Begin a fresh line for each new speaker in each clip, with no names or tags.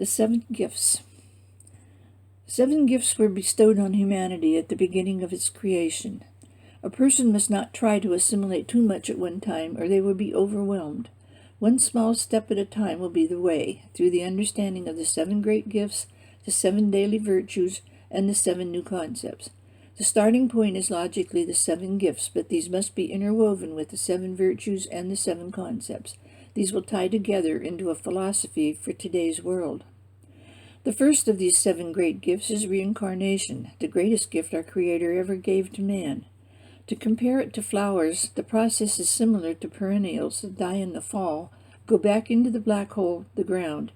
The 7 gifts. 7 gifts were bestowed on humanity at the beginning of its creation. A person must not try to assimilate too much at one time, or they will be overwhelmed. One small step at a time will be the way, through the understanding of the 7 great gifts, the 7 daily virtues, and the 7 new concepts. The starting point is logically the 7 gifts, but these must be interwoven with the 7 virtues and the 7 concepts. These will tie together into a philosophy for today's world. The first of these 7 great gifts is reincarnation, the greatest gift our Creator ever gave to man. To compare it to flowers, the process is similar to perennials that die in the fall, go back into the black hole, the ground,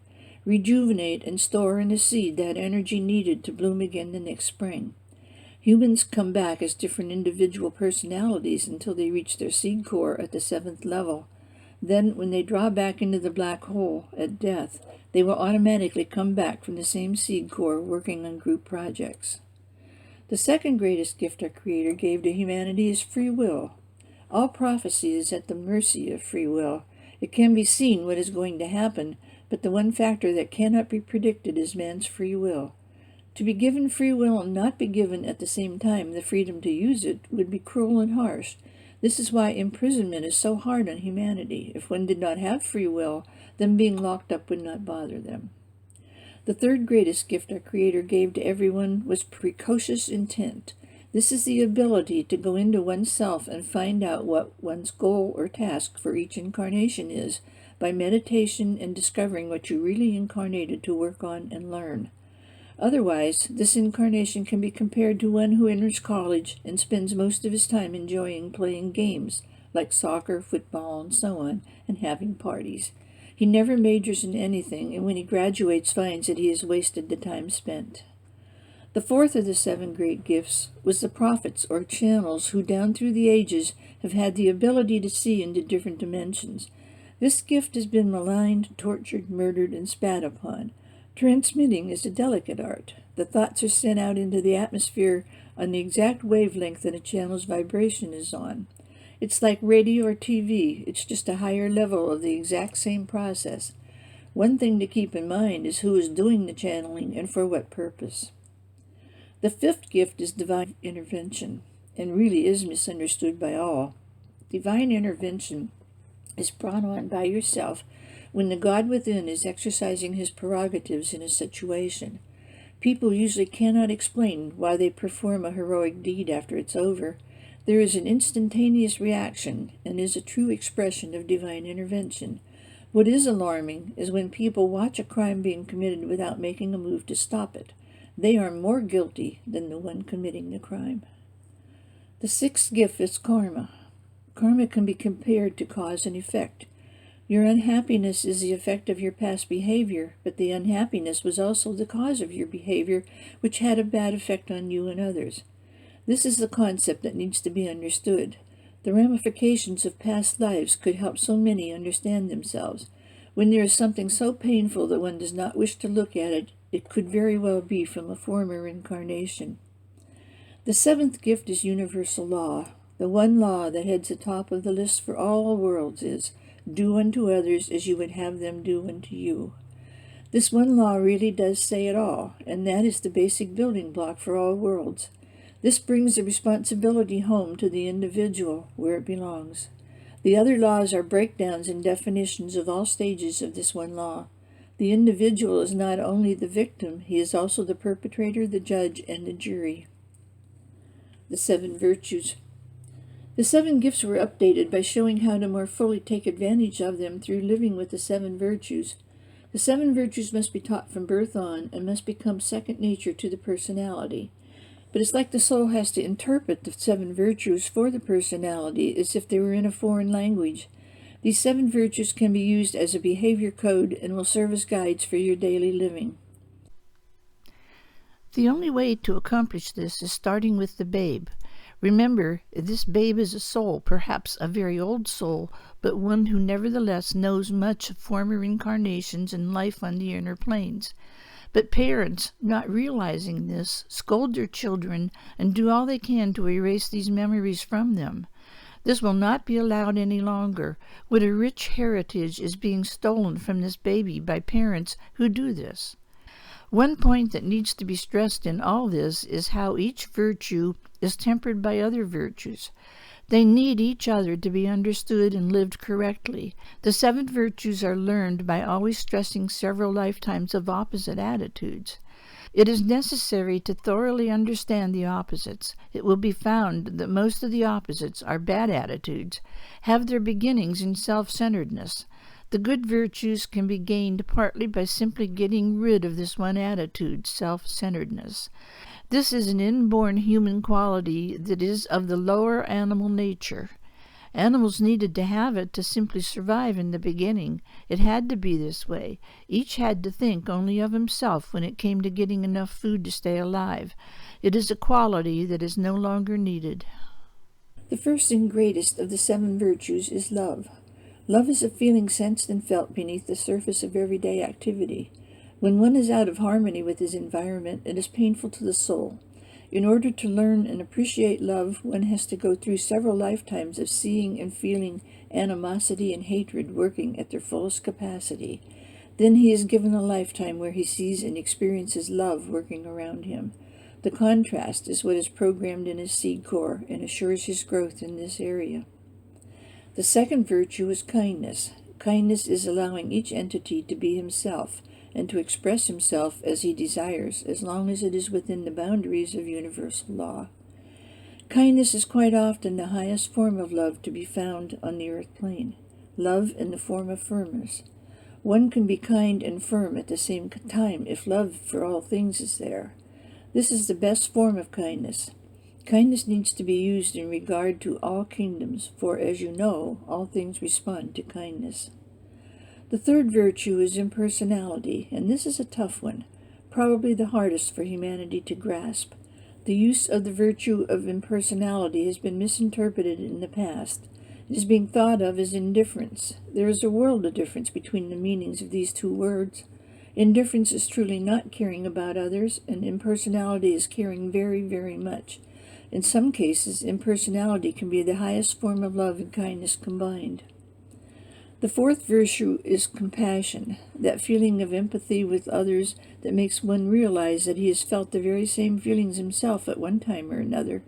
rejuvenate and store in a seed that energy needed to bloom again the next spring. Humans come back as different individual personalities until they reach their seed core at the 7th level. Then, when they draw back into the black hole at death, they will automatically come back from the same seed core working on group projects. The second greatest gift our Creator gave to humanity is free will. All prophecy is at the mercy of free will. It can be seen what is going to happen, but the one factor that cannot be predicted is man's free will. To be given free will and not be given at the same time the freedom to use it would be cruel and harsh. This is why imprisonment is so hard on humanity. If one did not have free will, then being locked up would not bother them. The third greatest gift our Creator gave to everyone was precocious intent. This is the ability to go into oneself and find out what one's goal or task for each incarnation is by meditation and discovering what you really incarnated to work on and learn. Otherwise, this incarnation can be compared to one who enters college and spends most of his time enjoying playing games, like soccer, football, and so on, and having parties. He never majors in anything, and when he graduates finds that he has wasted the time spent. The fourth of the 7 great gifts was the prophets or channels who down through the ages have had the ability to see into different dimensions. This gift has been maligned, tortured, murdered, and spat upon. Transmitting is a delicate art. The thoughts are sent out into the atmosphere on the exact wavelength that a channel's vibration is on. It's like radio or TV. It's just a higher level of the exact same process. One thing to keep in mind is who is doing the channeling and for what purpose. The 5th gift is divine intervention, and really is misunderstood by all. Divine intervention is brought on by yourself when the God within is exercising his prerogatives in a situation. People usually cannot explain why they perform a heroic deed after it's over. There is an instantaneous reaction and is a true expression of divine intervention. What is alarming is when people watch a crime being committed without making a move to stop it. They are more guilty than the one committing the crime. The 6th gift is karma. Karma can be compared to cause and effect. Your unhappiness is the effect of your past behavior, but the unhappiness was also the cause of your behavior, which had a bad effect on you and others. This is the concept that needs to be understood. The ramifications of past lives could help so many understand themselves. When there is something so painful that one does not wish to look at it, it could very well be from a former incarnation. The 7th gift is universal law. The one law that heads atop of the list for all worlds is, do unto others as you would have them do unto you. This one law really does say it all, and that is the basic building block for all worlds. This brings the responsibility home to the individual where it belongs. The other laws are breakdowns and definitions of all stages of this one law. The individual is not only the victim, he is also the perpetrator, the judge, and the jury. The 7 virtues. The 7 gifts were updated by showing how to more fully take advantage of them through living with the 7 virtues. The 7 virtues must be taught from birth on and must become second nature to the personality. But it's like the soul has to interpret the 7 virtues for the personality as if they were in a foreign language. These 7 virtues can be used as a behavior code and will serve as guides for your daily living. The only way to accomplish this is starting with the babe. Remember, this babe is a soul, perhaps a very old soul, but one who nevertheless knows much of former incarnations and life on the inner planes. But parents, not realizing this, scold their children and do all they can to erase these memories from them. This will not be allowed any longer. What a rich heritage is being stolen from this baby by parents who do this. One point that needs to be stressed in all this is how each virtue is tempered by other virtues. They need each other to be understood and lived correctly. The 7 virtues are learned by always stressing several lifetimes of opposite attitudes. It is necessary to thoroughly understand the opposites. It will be found that most of the opposites are bad attitudes, have their beginnings in self-centeredness. The good virtues can be gained partly by simply getting rid of this one attitude, self-centeredness. This is an inborn human quality that is of the lower animal nature. Animals needed to have it to simply survive in the beginning. It had to be this way. Each had to think only of himself when it came to getting enough food to stay alive. It is a quality that is no longer needed. The first and greatest of the 7 virtues is love. Love is a feeling sensed and felt beneath the surface of everyday activity. When one is out of harmony with his environment, it is painful to the soul. In order to learn and appreciate love, one has to go through several lifetimes of seeing and feeling animosity and hatred working at their fullest capacity. Then he is given a lifetime where he sees and experiences love working around him. The contrast is what is programmed in his seed core and assures his growth in this area. The second virtue is kindness. Kindness is allowing each entity to be himself and to express himself as he desires, as long as it is within the boundaries of universal law. Kindness is quite often the highest form of love to be found on the earth plane, love in the form of firmness. One can be kind and firm at the same time if love for all things is there. This is the best form of kindness. Kindness needs to be used in regard to all kingdoms, for, as you know, all things respond to kindness. The third virtue is impersonality, and this is a tough one, probably the hardest for humanity to grasp. The use of the virtue of impersonality has been misinterpreted in the past. It is being thought of as indifference. There is a world of difference between the meanings of these 2 words. Indifference is truly not caring about others, and impersonality is caring very, very much. In some cases, impersonality can be the highest form of love and kindness combined. The fourth virtue is compassion, that feeling of empathy with others that makes one realize that he has felt the very same feelings himself at one time or another.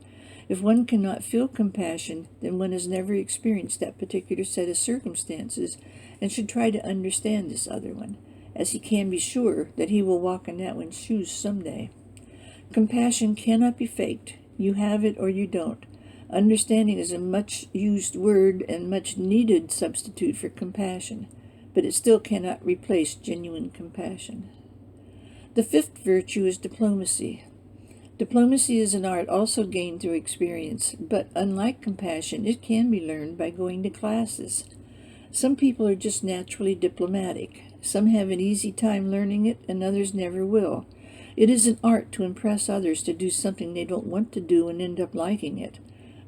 If one cannot feel compassion, then one has never experienced that particular set of circumstances and should try to understand this other one, as he can be sure that he will walk in that one's shoes someday. Compassion cannot be faked. You have it or you don't. Understanding is a much-used word and much-needed substitute for compassion, but it still cannot replace genuine compassion. The fifth virtue is diplomacy. Diplomacy is an art also gained through experience, but unlike compassion, it can be learned by going to classes. Some people are just naturally diplomatic. Some have an easy time learning it, and others never will. It is an art to impress others to do something they don't want to do and end up liking it.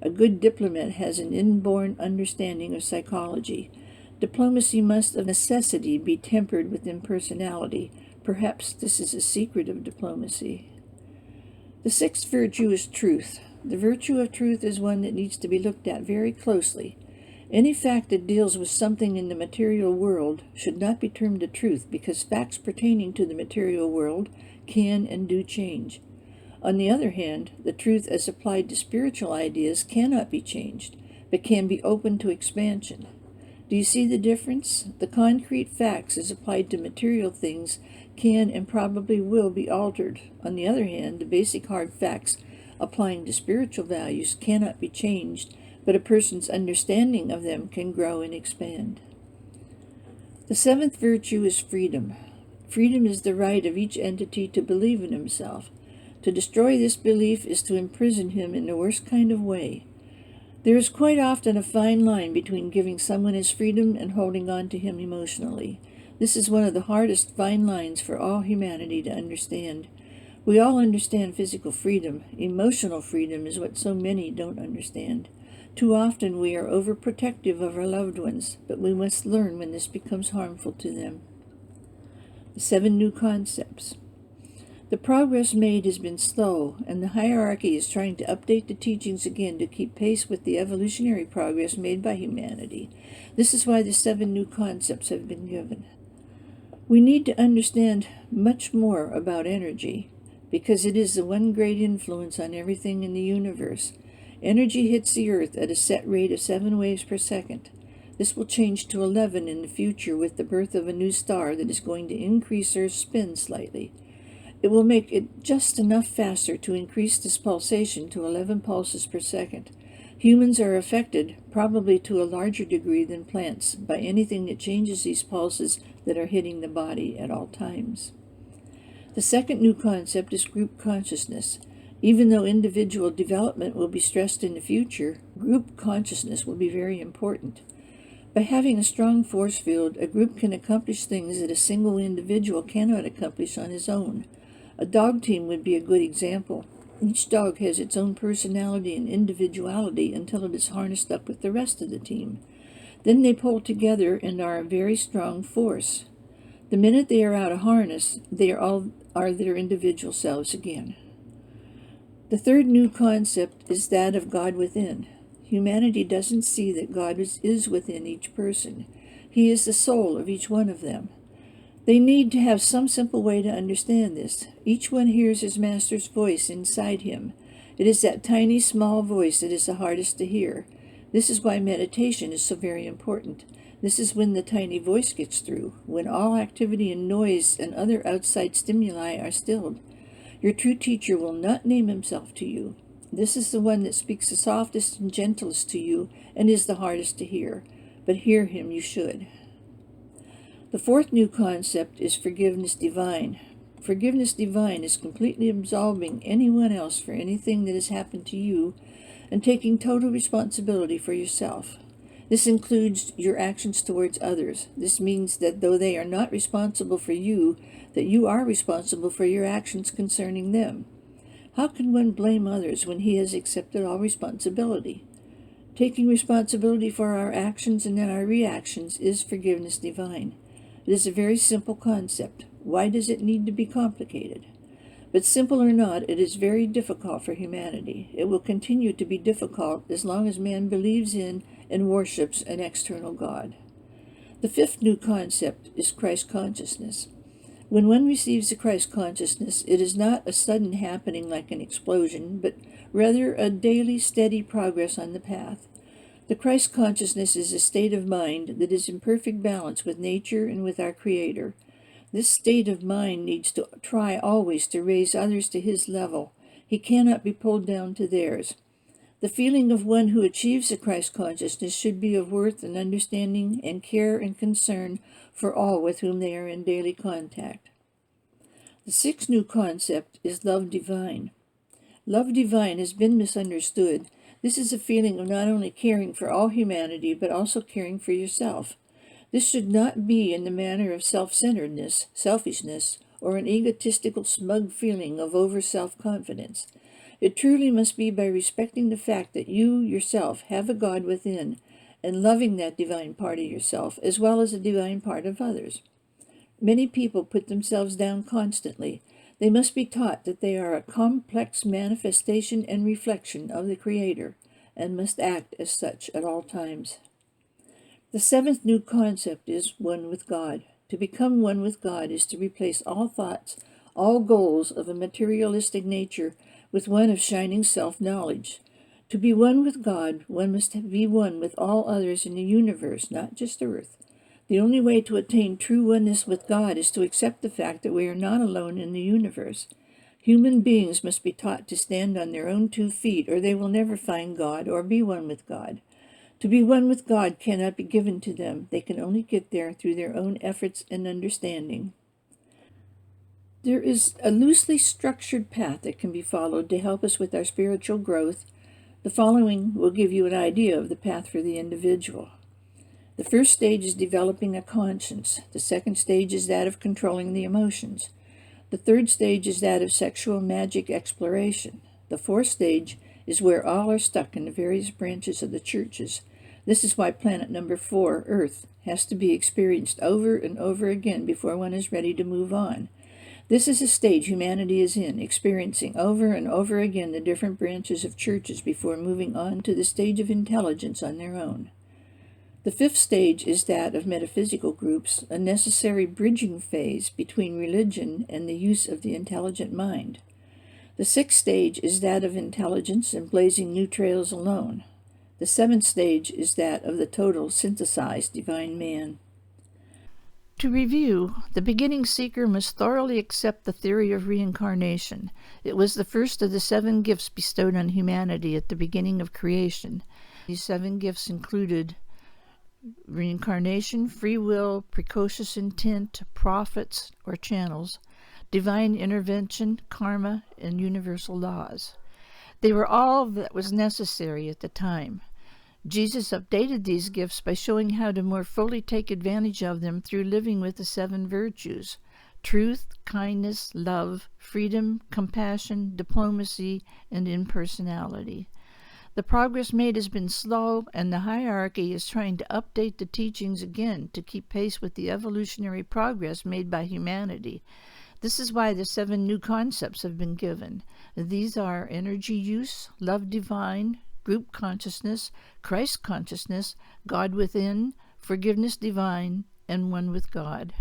A good diplomat has an inborn understanding of psychology. Diplomacy must of necessity be tempered with impersonality. Perhaps this is a secret of diplomacy. The sixth virtue is truth. The virtue of truth is one that needs to be looked at very closely. Any fact that deals with something in the material world should not be termed a truth, because facts pertaining to the material world can and do change. On the other hand, the truth as applied to spiritual ideas cannot be changed, but can be open to expansion. Do you see the difference? The concrete facts as applied to material things can and probably will be altered. On the other hand, the basic hard facts applying to spiritual values cannot be changed, but a person's understanding of them can grow and expand. The seventh virtue is freedom. Freedom is the right of each entity to believe in himself. To destroy this belief is to imprison him in the worst kind of way. There is quite often a fine line between giving someone his freedom and holding on to him emotionally. This is one of the hardest fine lines for all humanity to understand. We all understand physical freedom. Emotional freedom is what so many don't understand. Too often we are overprotective of our loved ones, but we must learn when this becomes harmful to them. The 7 new concepts. The progress made has been slow, and the hierarchy is trying to update the teachings again to keep pace with the evolutionary progress made by humanity. This is why the 7 new concepts have been given. We need to understand much more about energy, because it is the one great influence on everything in the universe. Energy hits the Earth at a set rate of 7 waves per second. This will change to 11 in the future with the birth of a new star that is going to increase Earth's spin slightly. It will make it just enough faster to increase this pulsation to 11 pulses per second. Humans are affected, probably to a larger degree than plants, by anything that changes these pulses that are hitting the body at all times. The second new concept is group consciousness. Even though individual development will be stressed in the future, group consciousness will be very important. By having a strong force field, a group can accomplish things that a single individual cannot accomplish on his own. A dog team would be a good example. Each dog has its own personality and individuality until it is harnessed up with the rest of the team. Then they pull together and are a very strong force. The minute they are out of harness, they are their individual selves again. The third new concept is that of God within. Humanity doesn't see that God is within each person. He is the soul of each one of them. They need to have some simple way to understand this. Each one hears his master's voice inside him. It is that tiny, small voice that is the hardest to hear. This is why meditation is so very important. This is when the tiny voice gets through, when all activity and noise and other outside stimuli are stilled. Your true teacher will not name himself to you. This is the one that speaks the softest and gentlest to you and is the hardest to hear. But hear him you should. The fourth new concept is forgiveness divine. Forgiveness divine is completely absolving anyone else for anything that has happened to you and taking total responsibility for yourself. This includes your actions towards others. This means that though they are not responsible for you, that you are responsible for your actions concerning them. How can one blame others when he has accepted all responsibility? Taking responsibility for our actions and then our reactions is forgiveness divine. It is a very simple concept. Why does it need to be complicated? But simple or not, it is very difficult for humanity. It will continue to be difficult as long as man believes in and worships an external God. The fifth new concept is Christ consciousness. When one receives the Christ consciousness, it is not a sudden happening like an explosion, but rather a daily, steady progress on the path. The Christ consciousness is a state of mind that is in perfect balance with nature and with our Creator. This state of mind needs to try always to raise others to his level. He cannot be pulled down to theirs. The feeling of one who achieves the Christ consciousness should be of worth and understanding and care and concern for all with whom they are in daily contact. The sixth new concept is love divine. Love divine has been misunderstood. This is a feeling of not only caring for all humanity, but also caring for yourself. This should not be in the manner of self-centeredness, selfishness, or an egotistical, smug feeling of over-self-confidence. It truly must be by respecting the fact that you yourself have a God within, and loving that divine part of yourself, as well as the divine part of others. Many people put themselves down constantly. They must be taught that they are a complex manifestation and reflection of the Creator, and must act as such at all times. The seventh new concept is one with God. To become one with God is to replace all thoughts, all goals of a materialistic nature with one of shining self-knowledge. To be one with God, one must be one with all others in the universe, not just Earth. The only way to attain true oneness with God is to accept the fact that we are not alone in the universe. Human beings must be taught to stand on their own 2 feet, or they will never find God or be one with God. To be one with God cannot be given to them. They can only get there through their own efforts and understanding. There is a loosely structured path that can be followed to help us with our spiritual growth. The following will give you an idea of the path for the individual. The first stage is developing a conscience. The second stage is that of controlling the emotions. The third stage is that of sexual magic exploration. The fourth stage is where all are stuck in the various branches of the churches. This is why planet number 4, Earth, has to be experienced over and over again before one is ready to move on. This is a stage humanity is in, experiencing over and over again the different branches of churches before moving on to the stage of intelligence on their own. The fifth stage is that of metaphysical groups, a necessary bridging phase between religion and the use of the intelligent mind. The sixth stage is that of intelligence and blazing new trails alone. The seventh stage is that of the total synthesized divine man. To review, the beginning seeker must thoroughly accept the theory of reincarnation. It was the first of the 7 gifts bestowed on humanity at the beginning of creation. These 7 gifts included reincarnation, free will, precocious intent, prophets or channels, divine intervention, karma, and universal laws. They were all that was necessary at the time. Jesus updated these gifts by showing how to more fully take advantage of them through living with the 7 virtues: truth, kindness, love, freedom, compassion, diplomacy, and impersonality. The progress made has been slow, and the hierarchy is trying to update the teachings again to keep pace with the evolutionary progress made by humanity. This is why the 7 new concepts have been given. These are energy use, love divine, group consciousness, Christ consciousness, God within, forgiveness divine, and one with God.